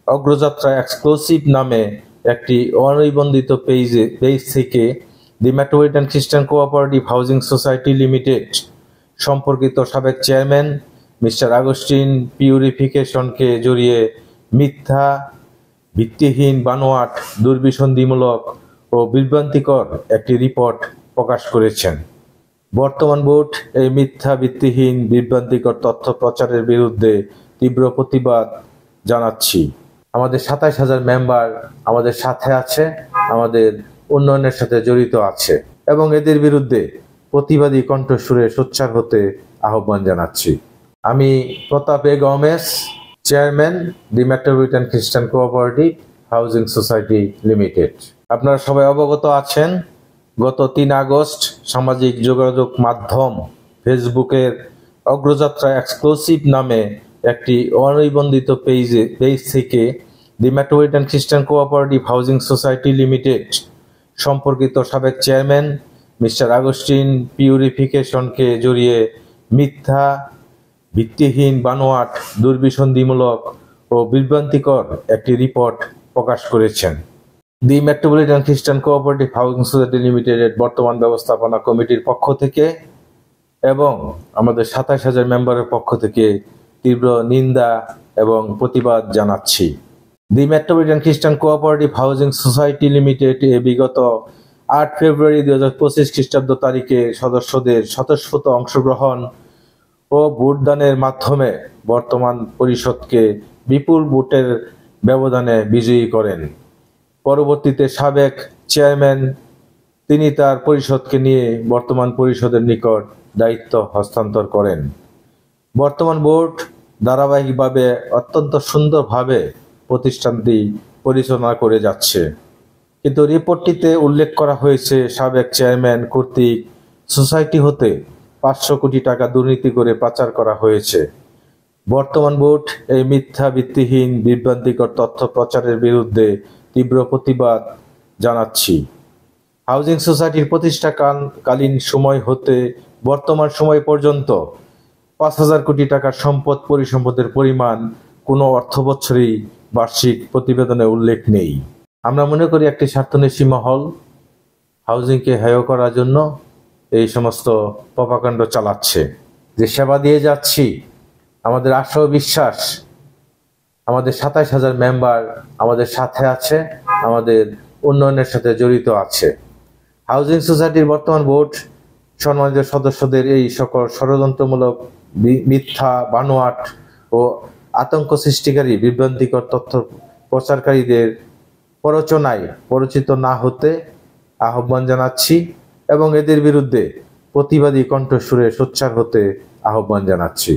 অগ্রযাত্রা এক্সক্লুসিভ নামে একটি অনিবন্ধিত পেজ থেকে দি মেট্রোপলিটন খ্রিস্টান কোঅপারেটিভ হাউজিং সোসাইটি লিমিটেড সম্পর্কিত সাবেক চেয়ারম্যান মিস্টার আগস্টিন পিউরিফিকেশনকে জড়িয়ে মিথ্যা, ভিত্তিহীন, বানোয়াট, দুর্বিসন্ধিমূলক ও বিভ্রান্তিকর একটি রিপোর্ট প্রকাশ করেছেন। বর্তমান বোর্ড এই মিথ্যা, ভিত্তিহীন, বিভ্রান্তিকর তথ্য প্রচারের বিরুদ্ধে তীব্র প্রতিবাদ জানাচ্ছি। আমাদের ২৭,০০০ মেম্বার আমাদের সাথে আছে, আমাদের উন্নয়নের সাথে জড়িত আছে এবং এদের বিরুদ্ধে প্রতিবাদী কণ্ঠস্বরে সোচ্চার হতে আহ্বান জানাচ্ছি। আমি প্রতাপ এ গমেজ, চেয়ারম্যান, দি মেট্রোপলিটন খ্রিস্টান কোঅপারেটিভ হাউজিং সোসাইটি লিমিটেড। আপনারা সবাই অবগত আছেন, গত ৩ আগস্ট সামাজিক যোগাযোগ মাধ্যম ফেসবুকের অগ্রযাত্রা এক্সক্লুসিভ নামে একটি অনিবন্ধিত পেজ থেকে দি মেট্রোপলিটন খ্রিস্টান কোঅপারেটিভ হাউজিং সোসাইটি লিমিটেড সম্পর্কিত সাবেক চেয়ারম্যান মিস্টার আগস্টিন পিউরিফিকেশনকে জড়িয়ে মিথ্যা, ভিত্তিহীন, বানোয়াট, দুর্বিসন্ধিমূলক ও বিভ্রান্তিকর একটি রিপোর্ট প্রকাশ করেছেন। দি মেট্রোপলিটন খ্রিস্টান কোঅপারেটিভ হাউজিং সোসাইটি লিমিটেডের বর্তমান ব্যবস্থাপনা কমিটির পক্ষ থেকে এবং আমাদের ২৭,০০০ মেম্বারের পক্ষ থেকে তীব্র নিন্দা এবং প্রতিবাদ জানাচ্ছি। দি মেট্রোপলিটন খ্রিস্টান কোঅপারেটিভ হাউজিং সোসাইটি লিমিটেড বিগত ৮ ফেব্রুয়ারি ২০২৫ খ্রিস্টাব্দ তারিখে সদস্যদের স্বতঃস্ফূর্ত অংশগ্রহণ ও ভোটদানের মাধ্যমে বর্তমান পরিষদকে বিপুল ভোটের ব্যবধানে বিজয়ী করেন। পরবর্তীতে সাবেক চেয়ারম্যান তিনি তার পরিষদকে নিয়ে বর্তমান পরিষদের নিকট দায়িত্ব হস্তান্তর করেন। বর্তমান বোর্ড ধারাবাহিকভাবে অত্যন্ত সুন্দরভাবে প্রতিষ্ঠানটি পরিচালনা করে যাচ্ছে, কিন্তু রিপোর্টটিতে উল্লেখ করা হয়েছে সাবেক চেয়ারম্যান কর্তৃক সোসাইটি হতে ৫০০ কোটি টাকা দুর্নীতি করে পাচার করা হয়েছে। বর্তমান বোর্ড এই মিথ্যা, ভিত্তিহীন, বিভ্রান্তিকর তথ্য প্রচারের বিরুদ্ধে তীব্র প্রতিবাদ জানাচ্ছি। হাউজিং সোসাইটির প্রতিষ্ঠাকালীন সময় হতে বর্তমান সময় পর্যন্ত ৫,০০০ কোটি টাকার সম্পদ পরিসম্পদের পরিমাণ কোনো অর্থবছরেই বার্ষিক প্রতিবেদনে উল্লেখ নেই। আমরা মনে করি একটি স্বার্থন্বেষী মহল হাউজিংকে হেয় করার জন্য এই সমস্ত প্রপাকাণ্ড চালাচ্ছে। যে সেবা দিয়ে যাচ্ছি, আমাদের আশা ও বিশ্বাস আমাদের ২৭,০০০ মেম্বার আমাদের সাথে আছে, আমাদের উন্নয়নের সাথে জড়িত আছে। হাউজিং সোসাইটির বর্তমান বোর্ড সম্মানিত সদস্যদের এই সকল ষড়যন্ত্রমূলক, মিথ্যা, বানোয়াট ও আতঙ্ক সৃষ্টিকারী বিভ্রান্তিকর তথ্য প্রচারকারীদের প্ররোচনায় পরিচিত না হতে আহ্বান জানাচ্ছি এবং এদের বিরুদ্ধে প্রতিবাদী কণ্ঠস্বরে সোচ্চার হতে আহ্বান জানাচ্ছি।